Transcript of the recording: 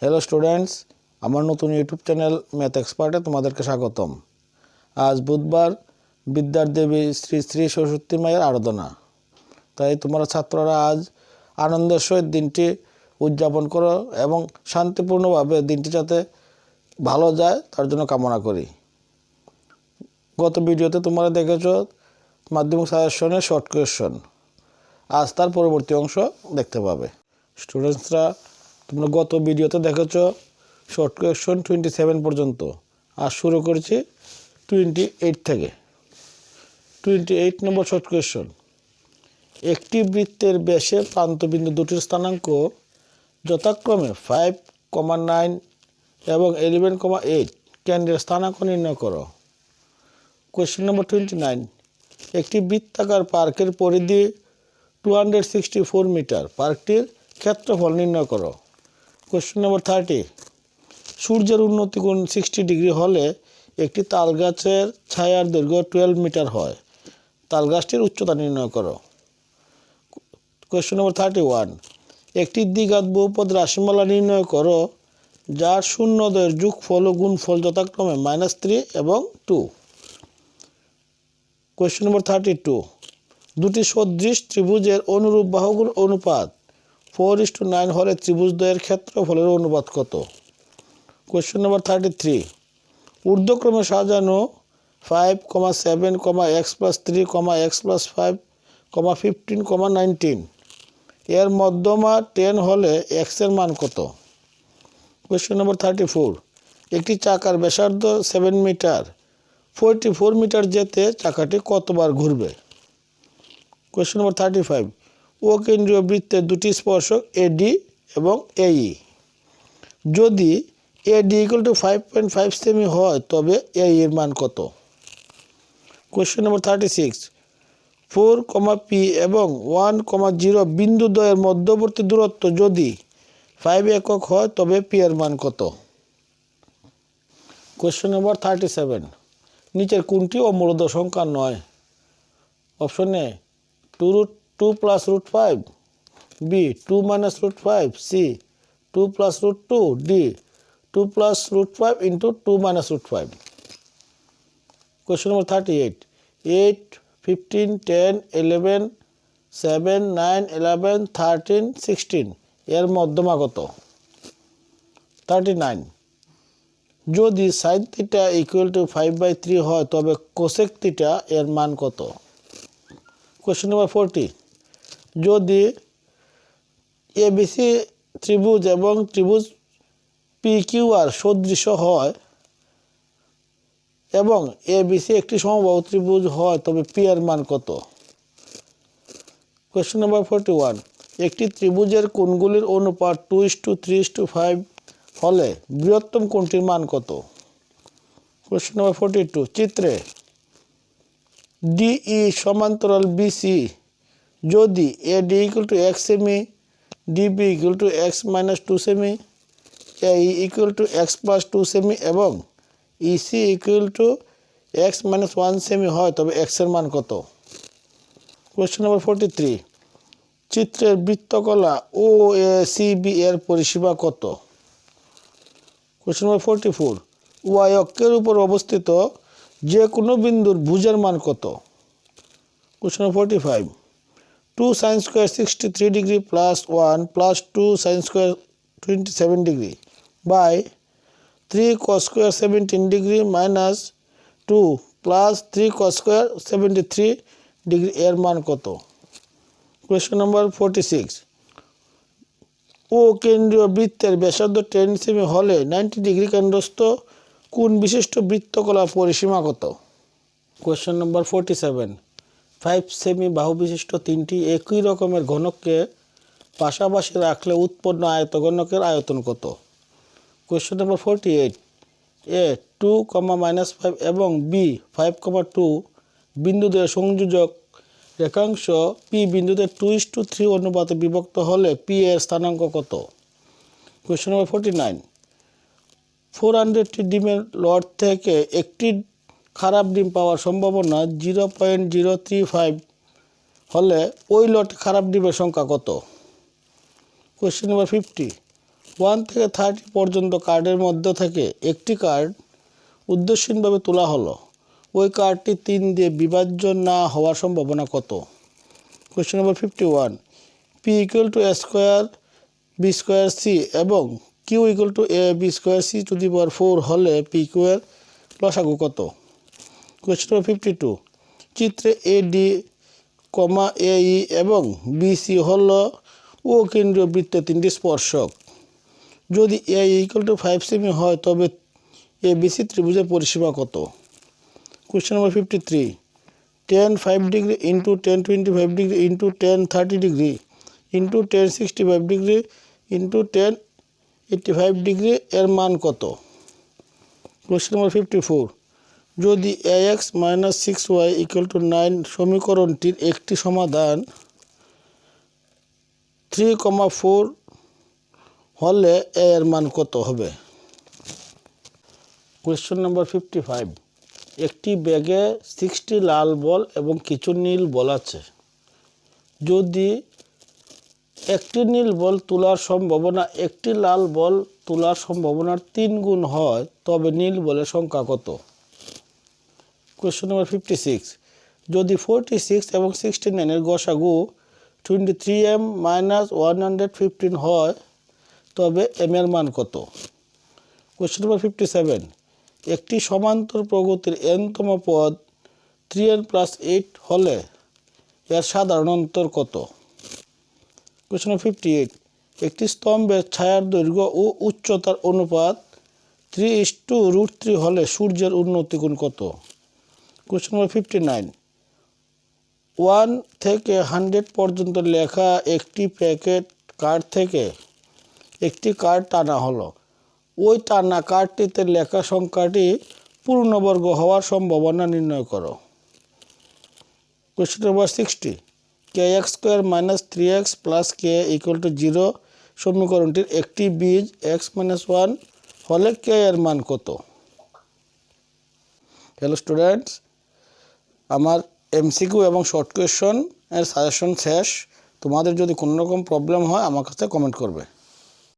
Hello students, আমার নতুন YouTube channel math এক্সপার্টে তোমাদেরকে স্বাগতম। আজ বুধবার, বিদ্যার দেবী শ্রী শ্রী সরস্বতী মায়ের আরাধনা। তাই তোমরা ছাত্ররা আজ আনন্দের সহিত দিনটি উদযাপন করো এবং শান্তিপূর্ণভাবে দিনটি যাতে ভালো যায় তার জন্য কামনা করি। গত ভিডিওতে তোমরা দেখেছো মাধ্যমিক সাজেশনের শর্ট কোয়েশ্চন। আজ তার পরবর্তী অংশ দেখতে পাবে। স্টুডেন্টসরা, তোমরা গত ভিডিওতে দেখেছো শর্ট কোয়েশ্চন 27 পর্যন্ত। আজ শুরু করেছি 28 থেকে। 28 নম্বর শর্ট কোয়েশ্চন। একটি বৃত্তের ব্যাসের প্রান্তবিন্দু দুটির স্থানাঙ্ক যথাক্রমে 5,9 এবং 11,8 কেন্দ্রের স্থানাঙ্ক নির্ণয় করো। কোয়েশ্চন নম্বর 29। একটি বৃত্তাকার পার্কের পরিধি 264 মিটার। পার্কটির ক্ষেত্রফল নির্ণয় করো। কোয়েশ্চন নম্বর 30। সূর্যের উন্নতি কোণ 60 ডিগ্রি হলে একটি তাল গাছের ছায়ার দৈর্ঘ্য 12 মিটার হয়। তাল গাছটির উচ্চতা নির্ণয় করো। কোয়েশ্চন নম্বর 31। একটি দ্বিঘাত বহুপদ রাশিমালা নির্ণয় করো যার শূন্যদ্বয়ের যোগফল ও গুণফল যথাক্রমে -3 এবং 2। কোয়েশ্চন নম্বর 32। দুটি সদৃশ ত্রিভুজের অনুরূপ বাহুগুলোর অনুপাত 4:9 হলে ত্রিভুজদ্বয়ের ক্ষেত্রফলের অনুপাত কত? কোয়েশ্চন নম্বর 33। ঊর্ধ্বক্রমে সাজানো 5,7, x + 3, x + 5, 15, 19 এর মধ্যমা 10 হলে x এর মান কত? কোয়েশ্চন নম্বর 34। একটি চাকার ব্যাসার্ধ 7 মিটার। 44 মিটার যেতে চাকাটি কতবার ঘুরবে? কোয়েশ্চন নম্বর 35। ও কেন্দ্রীয় বৃত্তের দুটি স্পর্শক AD এবং AE। যদি AD = 5.5 সেমি হয় তবে AE এর মান কত? কোয়েশ্চন নম্বর 36। 4, P এবং 1,0 বিন্দুদ্বয়ের মধ্যবর্তী দূরত্ব যদি 5 একক হয় তবে P এর মান কত? কোয়েশ্চন নম্বর 37। নিচের কোনটি অমূলদ সংখ্যা নয়? Option A 2 + √5, B 2 - √5, C 2 + √2, D 2 + √5 × 2 - √5। Question নম্বর 38। 8, 15, 10, 11, 7, 9, 11, 13, 16 এর মধ্যমা কত? 39। যদি sin θ = 5/3 হয় তবে cosec θ এর মান কত? কোয়েশ্চন নম্বর 40। যদি ABC ত্রিভুজ এবং ত্রিভুজ PQR সদৃশ হয় এবং ABC একটি সমবাহু ত্রিভুজ হয় তবে P এর মান কত? কোয়েশ্চন নম্বর 41। একটি ত্রিভুজের কোণগুলির অনুপাত 2:3:5 হলে বৃহত্তম কোণটির মান কত? কোয়েশ্চন নম্বর 42। চিত্রে DE সমান্তরাল BC যদি AD = x semi, DB = x - 2 semi, AE = x + 2 semi এবং EC = x - 1 সেমি হয় তবে x এর মান কত? কোয়েশ্চন নম্বর 43। চিত্রের বৃত্তকলা OACB এর পরিসীমা কত? কোয়েশ্চন নম্বর 44। y অক্ষের উপর অবস্থিত যে কোনো বিন্দুর ভুজের মান কত? Question number 45। 2 sin square 63 degree + 1 + 2 sin square 27 degree by 3 cos square 17 degree - 2 + 3 cos square 73 degree এর মান কত? কোয়েশ্চন নম্বর 46। ও কেন্দ্রীয় বৃত্তের ব্যাসার্ধ 10 সেমি হলে 90 ডিগ্রি কেন্দ্রস্থ কোণ বিশিষ্ট বৃত্তকলার পরিসীমা কত? কোয়েশ্চন নম্বর 47। 5 সেমি বাহু বিশিষ্ট তিনটি একই রকমের ঘনককে পাশাপাশি রাখলে উৎপন্ন আয়তঘনকের আয়তন কত? Question number 48। A 2, -5 এবং B 5,2 বিন্দুদের সংযোজক রেখাংশ P বিন্দুতে 2:3 অনুপাতে বিভক্ত হলে P এর স্থানাঙ্ক কত? কোয়েশ্চন নম্বর 49। 400টি ডিমের লট থেকে একটি খারাপ ডিম পাওয়ার সম্ভাবনা 0.035 হলে ওই লটে খারাপ ডিমের সংখ্যা কত? কোয়েশ্চন নম্বর 50। 1 থেকে 30 পর্যন্ত কার্ডের মধ্যে থেকে একটি কার্ড উদ্দেশ্যহীনভাবে তোলা হলো, ওই কার্ডটি 3 দিয়ে বিভাজ্য না হওয়ার সম্ভাবনা কত? Question number 51, P equal to A square B square C এবং Q equal to A B square C to the power 4 হলে পি কিউয়ের লসাগু কত? কোয়েশ্চেন নম্বর 52, চিত্রে এ ডি কমা এ ই এবং বি সি হল ও কেন্দ্রীয় বৃত্তের 3টি স্পর্শক। যদি এ ইকুয়াল টু 5 সেমি হয় তবে এ বিসি ত্রিভুজের পরিসীমা কত? কোয়েশ্চেন নম্বর 53, tan 5 degree into tan 25 degree into tan 30 degree into tan 65 degree into tan 85 degree এর মান কত? কোয়েশ্চেন নম্বর 54, যদি ax minus 6y equal to 9 সমীকরণটির একটি সমাধান 3,4 হলে a এর মান কত হবে? কোয়েশ্চেন নম্বর 55, একটি ব্যাগে 60টি লাল বল এবং কিছু নীল বল আছে। যদি একটি নীল বল তোলার সম্ভাবনা একটি লাল বল তোলার সম্ভাবনার 3 গুণ হয় তবে নীল বলের সংখ্যা কত? কোয়েশ্চেন নম্বর 56, যদি 46 এবং 69 এর গসাগু 23m মাইনাস 115 হয় তবে m এর মান কত? কোয়েশ্চেন নম্বর 57, একটি সমান্তর প্রগতির nতম পদ 3n প্লাস 8 হলে এর সাধারণ অন্তর কত? কোয়েশ্চেন নম্বর 58, একটি স্তম্ভের ছায়ার দৈর্ঘ্য ও উচ্চতার অনুপাত 3:√3 হলে সূর্যের উন্নতি কোণ কত? কোয়েশ্চেন নম্বর 59, 1 থেকে 100 পর্যন্ত লেখা একটি প্যাকেট কার্ড থেকে একটি কার্ড টানা হলো, ওই টানা কার্ডটিতে লেখা সংখ্যাটি পূর্ণবর্গ হওয়ার সম্ভাবনা নির্ণয় করো। Question number 60, kx square minus 3x plus K equal to 0 সমীকরণটির একটি বীজ x মাইনাস 1 হলে কে এর মান কত? হ্যালো স্টুডেন্টস, আমার এমসিকিউ এবং শর্ট কোয়েশ্চন এর সাজেশন শেষ। তোমাদের যদি কোনো রকম প্রবলেম হয় আমার কাছে কমেন্ট করবে।